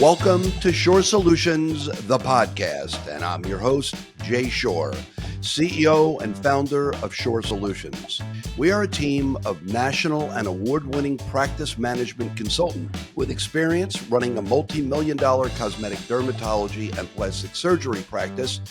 Welcome to Shorr Solutions, the podcast, and I'm your host, Jay Shorr, CEO and founder of Shorr Solutions. We are a team of national and award-winning practice management consultants with experience running a multi-million-dollar cosmetic dermatology and plastic surgery practice.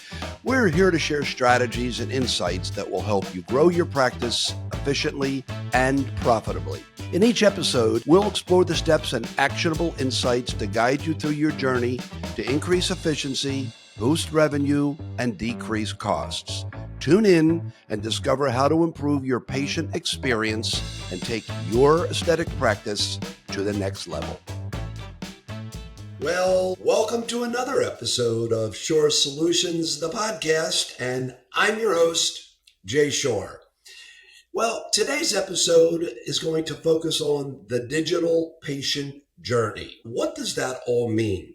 We're here to share strategies and insights that will help you grow your practice efficiently and profitably. In each episode, we'll explore the steps and actionable insights to guide you through your journey to increase efficiency, boost revenue, and decrease costs. Tune in and discover how to improve your patient experience and take your aesthetic practice to the next level. Well, welcome to another episode of Shorr Solutions, the podcast, and I'm your host, Jay Shorr. Well, today's episode is going to focus on the digital patient journey. What does that all mean?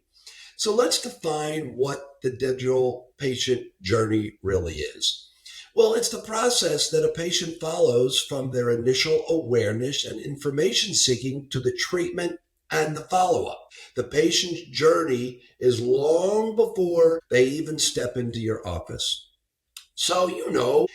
So let's define what the digital patient journey really is. Well, it's the process that a patient follows from their initial awareness and information seeking to the treatment and the follow-up. The patient's journey is long before they even step into your office. So,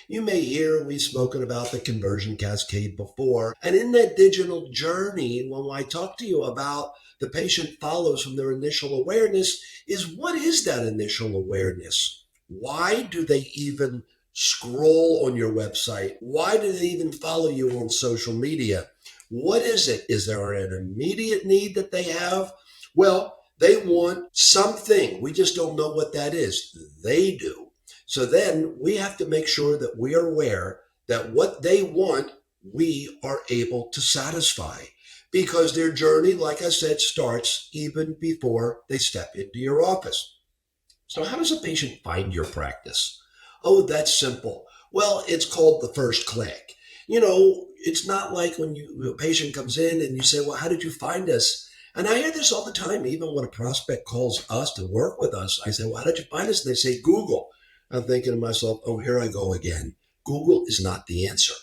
you may hear we've spoken about the conversion cascade before. And in that digital journey, when I talk to you about the patient follows from their initial awareness, is what is that initial awareness? Why do they even scroll on your website? Why do they even follow you on social media? What is it? Is there an immediate need that they have? Well, they want something. We just don't know what that is. They do. So then we have to make sure that we are aware that what they want, we are able to satisfy. Because their journey, like I said, starts even before they step into your office. So how does a patient find your practice? Oh, that's simple. Well, it's called the first click. It's not like when a patient comes in and you say, well, how did you find us? And I hear this all the time, even when a prospect calls us to work with us. I say, well, how did you find us? And they say, Google. I'm thinking to myself, oh, here I go again. Google is not the answer.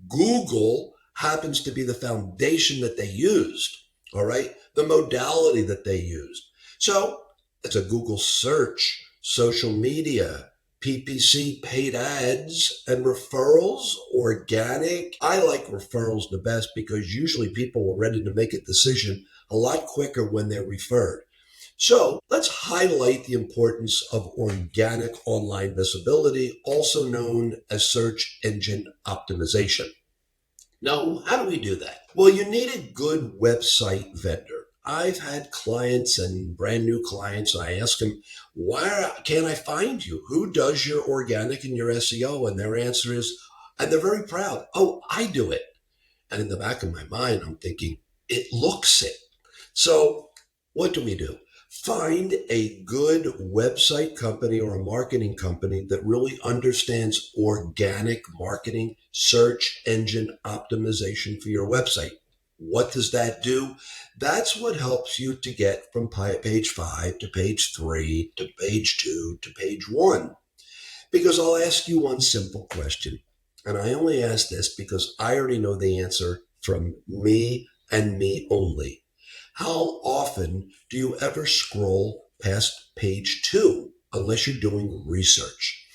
Google happens to be the foundation that they used, all right? The modality that they used. So it's a Google search, social media, PPC, paid ads, and referrals, organic. I like referrals the best because usually people are ready to make a decision a lot quicker when they're referred. So let's highlight the importance of organic online visibility, also known as search engine optimization. Now, how do we do that? Well, you need a good website vendor. I've had clients and brand new clients, and I ask them, why can't I find you? Who does your organic and your SEO? And their answer is, and they're very proud, oh, I do it. And in the back of my mind, I'm thinking, it looks it. So what do we do? Find a good website company or a marketing company that really understands organic marketing, search engine optimization for your website. What does that do? That's what helps you to get from page 5 to page 3 to page 2 to page 1. Because I'll ask you one simple question. And I only ask this because I already know the answer from me and me only. How often do you ever scroll past page 2 unless you're doing research?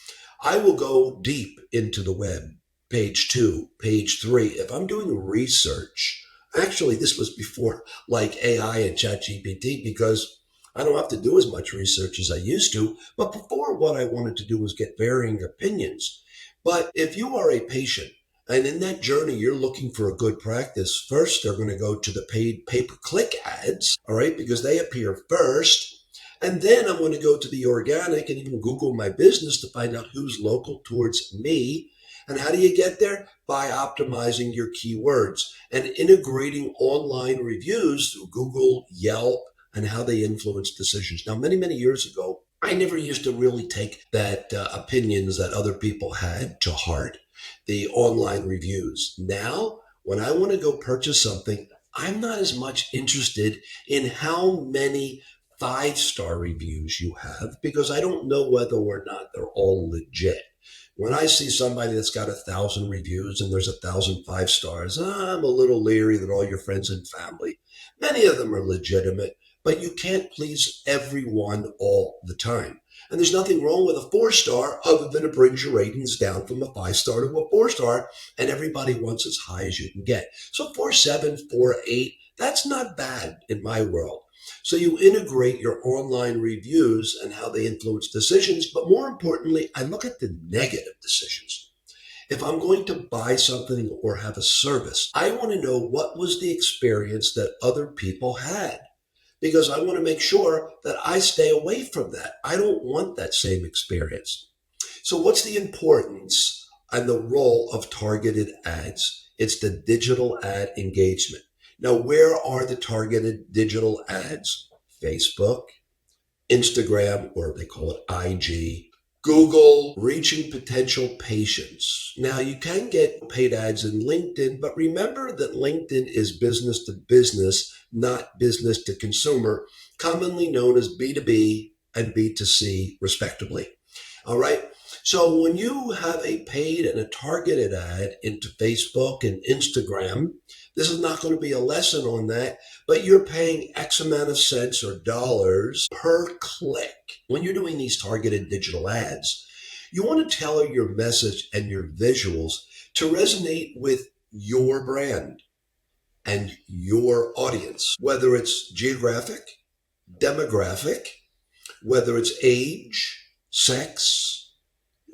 I will go deep into the web, page 2, page 3. If I'm doing research, actually this was before like AI and ChatGPT because I don't have to do as much research as I used to. But before, what I wanted to do was get varying opinions. But if you are a patient, and in that journey, you're looking for a good practice. First, they're going to go to the paid pay-per-click ads, all right, because they appear first. And then I'm going to go to the organic and even Google my business to find out who's local towards me. And how do you get there? By optimizing your keywords and integrating online reviews through Google, Yelp, and how they influence decisions. Now, many, many years ago, I never used to really take that opinions that other people had to heart. The online reviews. Now, when I want to go purchase something, I'm not as much interested in how many 5-star reviews you have because I don't know whether or not they're all legit. When I see somebody that's got 1,000 reviews and there's 1,000 5 stars, I'm a little leery that all your friends and family, many of them are legitimate, but you can't please everyone all the time. And there's nothing wrong with a 4-star other than it brings your ratings down from a 5-star to a 4-star, and everybody wants as high as you can get. So 4.7, 4.8, that's not bad in my world. So you integrate your online reviews and how they influence decisions, but more importantly, I look at the negative decisions. If I'm going to buy something or have a service, I want to know what was the experience that other people had, because I want to make sure that I stay away from that. I don't want that same experience. So what's the importance and the role of targeted ads? It's the digital ad engagement. Now, where are the targeted digital ads? Facebook, Instagram, or they call it IG, Google, reaching potential patients. Now, you can get paid ads in LinkedIn, but remember that LinkedIn is business to business, not business to consumer, commonly known as B2B and B2C, respectively. All right. So when you have a paid and a targeted ad into Facebook and Instagram, this is not going to be a lesson on that, but you're paying X amount of cents or dollars per click. When you're doing these targeted digital ads, you want to tailor your message and your visuals to resonate with your brand and your audience, whether it's geographic, demographic, whether it's age, sex,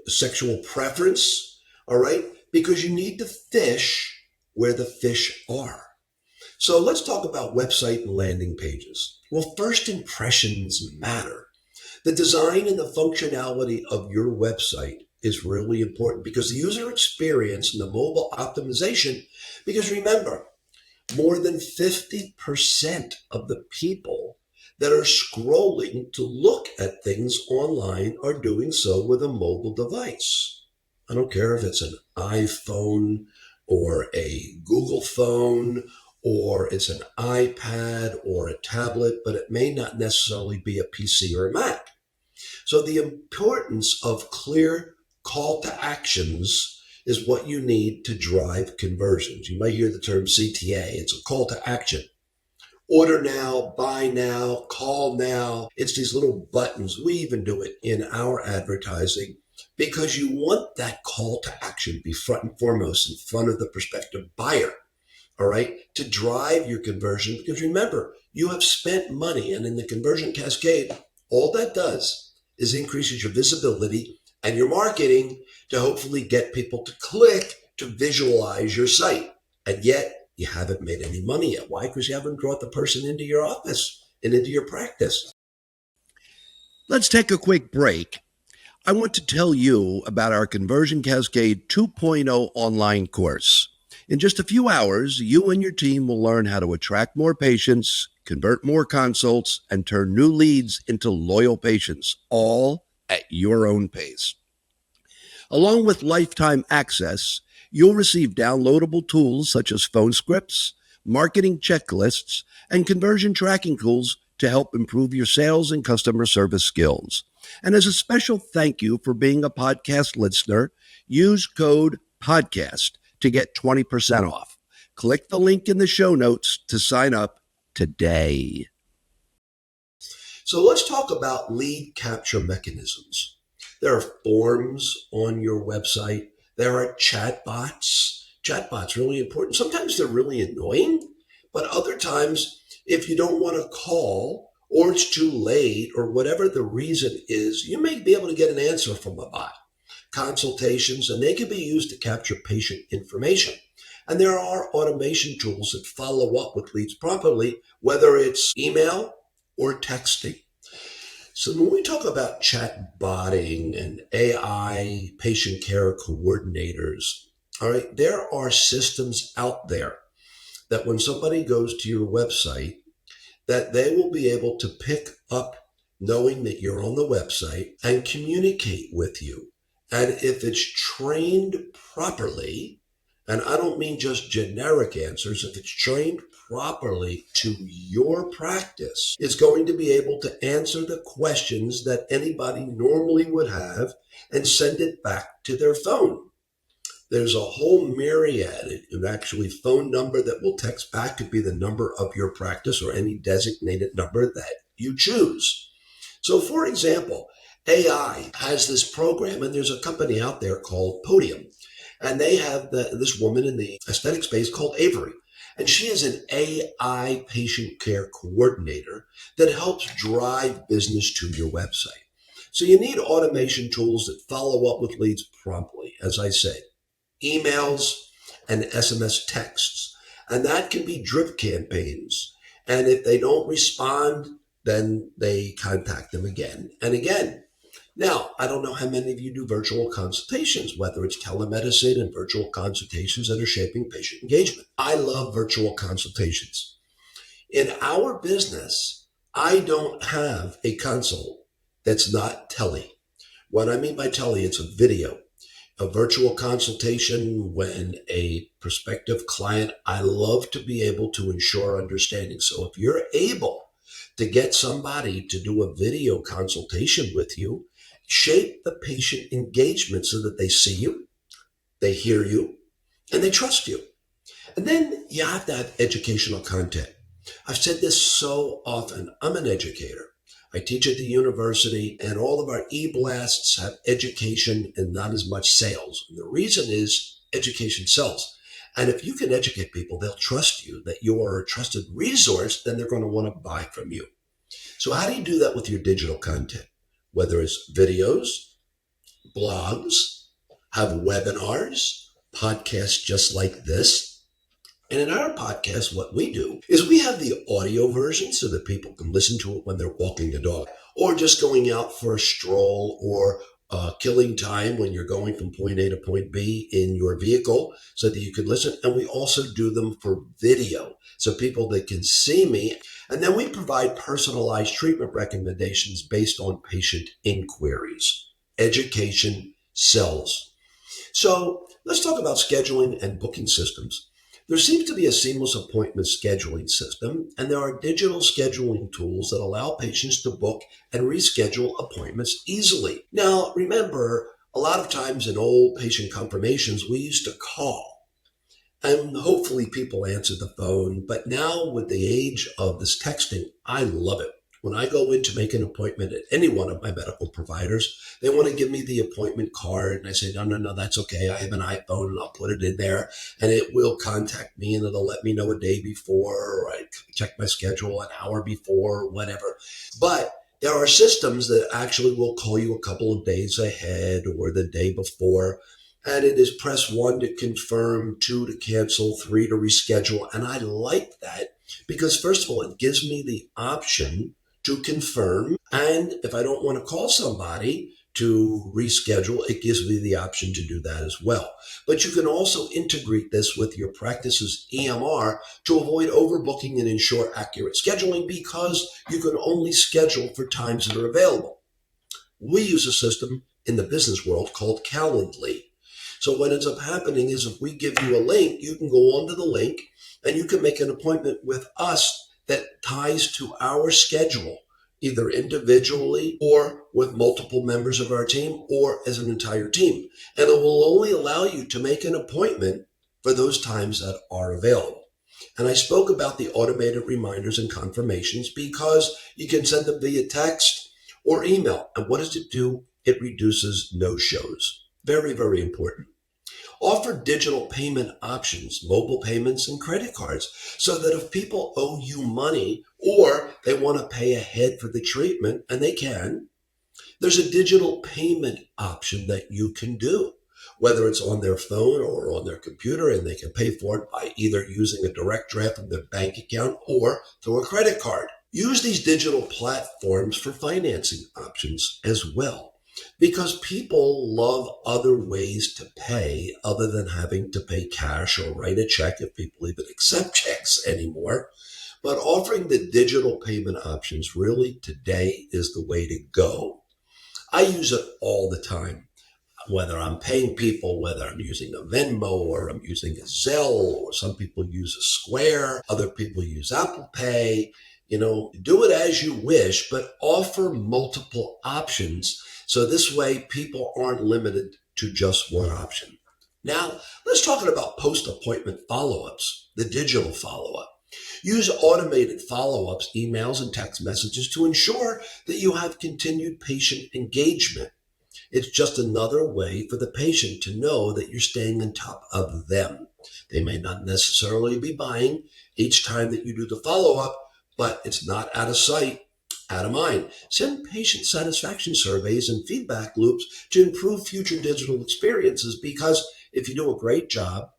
sexual preference, all right? Because you need to fish where the fish are. So let's talk about website and landing pages. Well, first impressions matter. The design and the functionality of your website is really important because the user experience and the mobile optimization, because remember, more than 50% of the people that are scrolling to look at things online are doing so with a mobile device. I don't care if it's an iPhone or a Google phone or it's an iPad or a tablet, but it may not necessarily be a PC or a Mac. So the importance of clear call to actions is what you need to drive conversions. You might hear the term CTA. It's a call to action. Order now, buy now, call now. It's these little buttons. We even do it in our advertising because you want that call to action to be front and foremost in front of the prospective buyer, all right, to drive your conversion. Because remember, you have spent money, and in the conversion cascade, all that does is increases your visibility and your marketing to hopefully get people to click to visualize your site. And yet you haven't made any money yet. Why? Because you haven't brought the person into your office and into your practice. Let's take a quick break. I want to tell you about our Conversion Cascade 2.0 online course. In just a few hours, you and your team will learn how to attract more patients, convert more consults, and turn new leads into loyal patients, all at your own pace. Along with lifetime access, you'll receive downloadable tools such as phone scripts, marketing checklists, and conversion tracking tools to help improve your sales and customer service skills. And as a special thank you for being a podcast listener, use code PODCAST to get 20% off. Click the link in the show notes to sign up today. So let's talk about lead capture mechanisms. There are forms on your website. There are chatbots. Chatbots really important. Sometimes they're really annoying, but other times, if you don't want to call or it's too late or whatever the reason is, you may be able to get an answer from a bot. Consultations, and they can be used to capture patient information. And there are automation tools that follow up with leads properly, whether it's email or texting. So when we talk about chatbotting and AI patient care coordinators, all right, there are systems out there that when somebody goes to your website, that they will be able to pick up knowing that you're on the website and communicate with you. And if it's trained properly, and I don't mean just generic answers, if it's trained properly to your practice, it's going to be able to answer the questions that anybody normally would have and send it back to their phone. There's a whole myriad, and actually phone number that will text back could be the number of your practice or any designated number that you choose. So for example, AI has this program, and there's a company out there called Podium, and they have this woman in the aesthetic space called Avery. And she is an AI patient care coordinator that helps drive business to your website. So you need automation tools that follow up with leads promptly, as I say, emails and SMS texts. And that can be drip campaigns. And if they don't respond, then they contact them again and again. Now, I don't know how many of you do virtual consultations, whether it's telemedicine and virtual consultations that are shaping patient engagement. I love virtual consultations. In our business, I don't have a consult that's not tele. What I mean by tele, it's a video, a virtual consultation when a prospective client, I love to be able to ensure understanding. So if you're able to get somebody to do a video consultation with you, shape the patient engagement so that they see you, they hear you, and they trust you. And then you have to have educational content. I've said this so often. I'm an educator. I teach at the university, and all of our e-blasts have education and not as much sales. And the reason is education sells. And if you can educate people, they'll trust you that you are a trusted resource, then they're going to want to buy from you. So how do you do that with your digital content? Whether it's videos, blogs, have webinars, podcasts just like this. And in our podcast, what we do is we have the audio version so that people can listen to it when they're walking the dog or just going out for a stroll or killing time when you're going from point A to point B in your vehicle so that you can listen. And we also do them for video so people that can see me. And then we provide personalized treatment recommendations based on patient inquiries. Education sells. So let's talk about scheduling and booking systems. There seems to be a seamless appointment scheduling system, and there are digital scheduling tools that allow patients to book and reschedule appointments easily. Now, remember, a lot of times in old patient confirmations, we used to call. And hopefully people answer the phone. But now with the age of this texting, I love it. When I go in to make an appointment at any one of my medical providers, they want to give me the appointment card. And I say, no, that's okay. I have an iPhone and I'll put it in there and it will contact me and it'll let me know a day before, or I check my schedule an hour before, whatever. But there are systems that actually will call you a couple of days ahead or the day before. And it is press 1 to confirm, 2 to cancel, 3 to reschedule. And I like that because, first of all, it gives me the option to confirm. And if I don't want to call somebody to reschedule, it gives me the option to do that as well. But you can also integrate this with your practice's EMR to avoid overbooking and ensure accurate scheduling because you can only schedule for times that are available. We use a system in the business world called Calendly. So what ends up happening is if we give you a link, you can go onto the link and you can make an appointment with us that ties to our schedule, either individually or with multiple members of our team or as an entire team. And it will only allow you to make an appointment for those times that are available. And I spoke about the automated reminders and confirmations because you can send them via text or email. And what does it do? It reduces no-shows. Very, very important. Offer digital payment options, mobile payments and credit cards, so that if people owe you money or they want to pay ahead for the treatment, and they can, there's a digital payment option that you can do, whether it's on their phone or on their computer, and they can pay for it by either using a direct draft from their bank account or through a credit card. Use these digital platforms for financing options as well, because people love other ways to pay other than having to pay cash or write a check if people even accept checks anymore. But offering the digital payment options really today is the way to go. I use it all the time, whether I'm paying people, whether I'm using a Venmo or I'm using a Zelle, or some people use a Square, other people use Apple Pay. Do it as you wish, but offer multiple options. So this way people aren't limited to just one option. Now, let's talk about post-appointment follow-ups, the digital follow-up. Use automated follow-ups, emails, and text messages to ensure that you have continued patient engagement. It's just another way for the patient to know that you're staying on top of them. They may not necessarily be buying each time that you do the follow-up, but it's not out of sight, out of mind. Send patient satisfaction surveys and feedback loops to improve future digital experiences, because if you do a great job,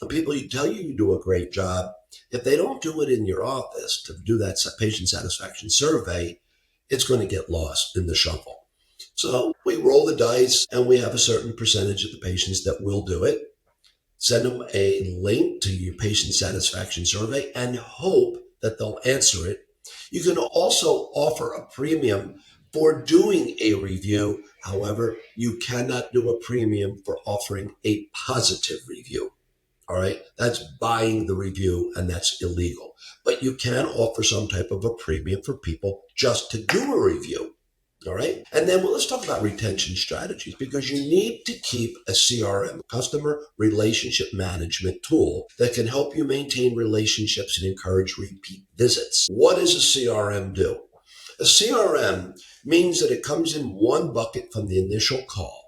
and people tell you do a great job, if they don't do it in your office to do that patient satisfaction survey, it's going to get lost in the shuffle. So we roll the dice and we have a certain percentage of the patients that will do it. Send them a link to your patient satisfaction survey and hope that they'll answer it. You can also offer a premium for doing a review. However, you cannot do a premium for offering a positive review. All right. That's buying the review and that's illegal. But you can offer some type of a premium for people just to do a review. All right. And then let's talk about retention strategies, because you need to keep a CRM, customer relationship management tool, that can help you maintain relationships and encourage repeat visits. What does a CRM do? A CRM means that it comes in one bucket from the initial call.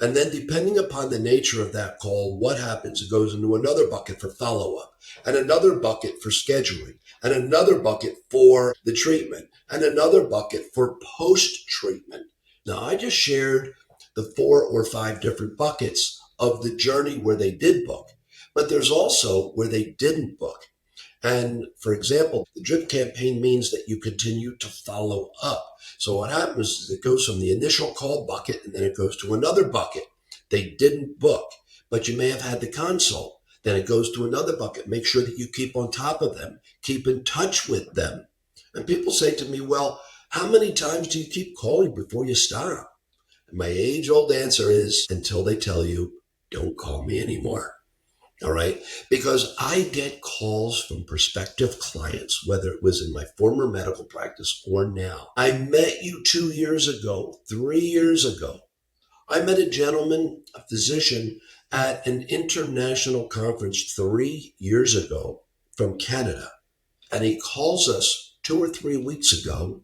And then depending upon the nature of that call, what happens, it goes into another bucket for follow-up, and another bucket for scheduling, and another bucket for the treatment, and another bucket for post-treatment. Now, I just shared the 4 or 5 different buckets of the journey where they did book, but there's also where they didn't book. And for example, the drip campaign means that you continue to follow up. So what happens is it goes from the initial call bucket and then it goes to another bucket. They didn't book, but you may have had the consult. Then it goes to another bucket. Make sure that you keep on top of them, keep in touch with them. And people say to me, well, how many times do you keep calling before you stop? And my age-old answer is, until they tell you, don't call me anymore. All right. Because I get calls from prospective clients, whether it was in my former medical practice or now. I met you 2 years ago, 3 years ago. I met a gentleman, a physician, at an international conference 3 years ago from Canada. And he calls us 2 or 3 weeks ago.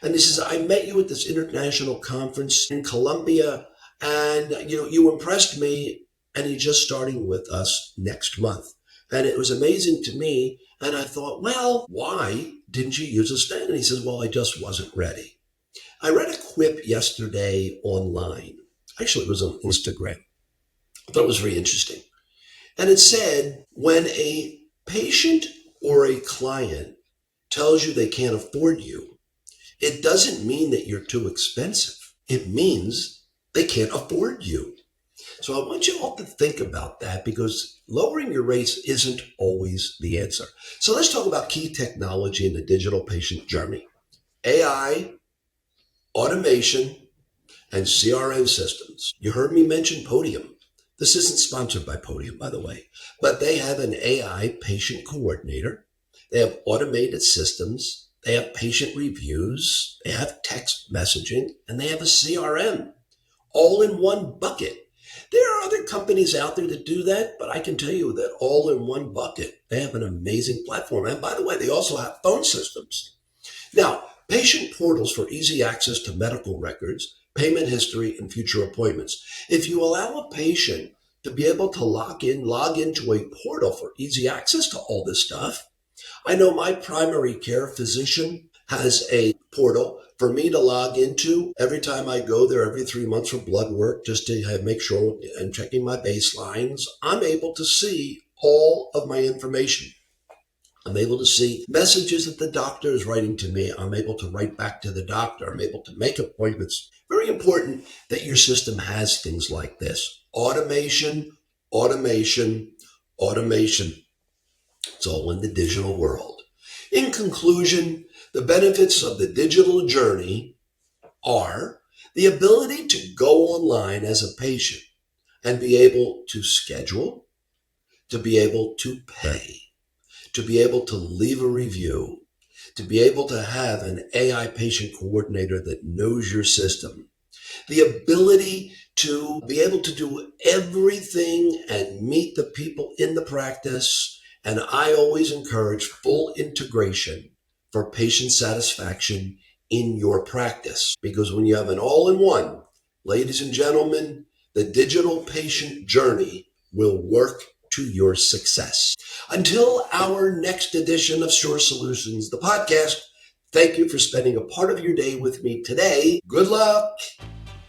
And he says, I met you at this international conference in Colombia, and you impressed me, and he's just starting with us next month. And it was amazing to me. And I thought, well, why didn't you use a stand? And he says, well, I just wasn't ready. I read a quip yesterday online. Actually, it was on Instagram. I thought it was very interesting. And it said, when a patient or a client tells you they can't afford you, it doesn't mean that you're too expensive. It means they can't afford you. So I want you all to think about that, because lowering your rates isn't always the answer. So let's talk about key technology in the digital patient journey. AI, automation, and CRM systems. You heard me mention Podium. This isn't sponsored by Podium, by the way, but they have an AI patient coordinator. They have automated systems. They have patient reviews. They have text messaging, and they have a CRM, all in one bucket. There are other companies out there that do that, but I can tell you that all in one bucket, they have an amazing platform. And by the way, they also have phone systems. Now, patient portals for easy access to medical records, payment history, and future appointments. If you allow a patient to be able to log into a portal for easy access to all this stuff. I know my primary care physician has a portal for me to log into every time I go there every 3 months for blood work, just to make sure I'm checking my baselines. I'm able to see all of my information. I'm able to see messages that the doctor is writing to me. I'm able to write back to the doctor. I'm able to make appointments. Very important that your system has things like this. Automation, automation, automation. It's all in the digital world. In conclusion, the benefits of the digital journey are the ability to go online as a patient and be able to schedule, to be able to pay, to be able to leave a review, to be able to have an AI patient coordinator that knows your system. The ability to be able to do everything and meet the people in the practice. And I always encourage full integration for patient satisfaction in your practice. Because when you have an all-in-one, ladies and gentlemen, the digital patient journey will work to your success. Until our next edition of Shorr Solutions, the podcast, thank you for spending a part of your day with me today. Good luck.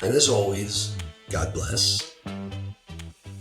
And as always, God bless.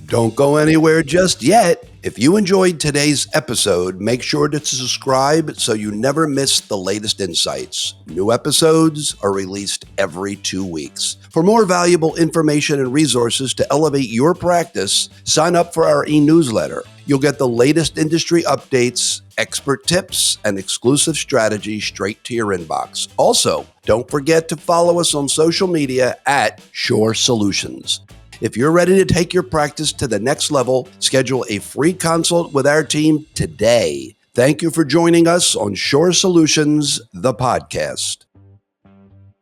Don't go anywhere just yet. If you enjoyed today's episode, make sure to subscribe so you never miss the latest insights. New episodes are released every 2 weeks. For more valuable information and resources to elevate your practice, sign up for our e-newsletter. You'll get the latest industry updates, expert tips, and exclusive strategies straight to your inbox. Also, don't forget to follow us on social media at Shorr Solutions. If you're ready to take your practice to the next level, schedule a free consult with our team today. Thank you for joining us on Shorr Solutions, the podcast.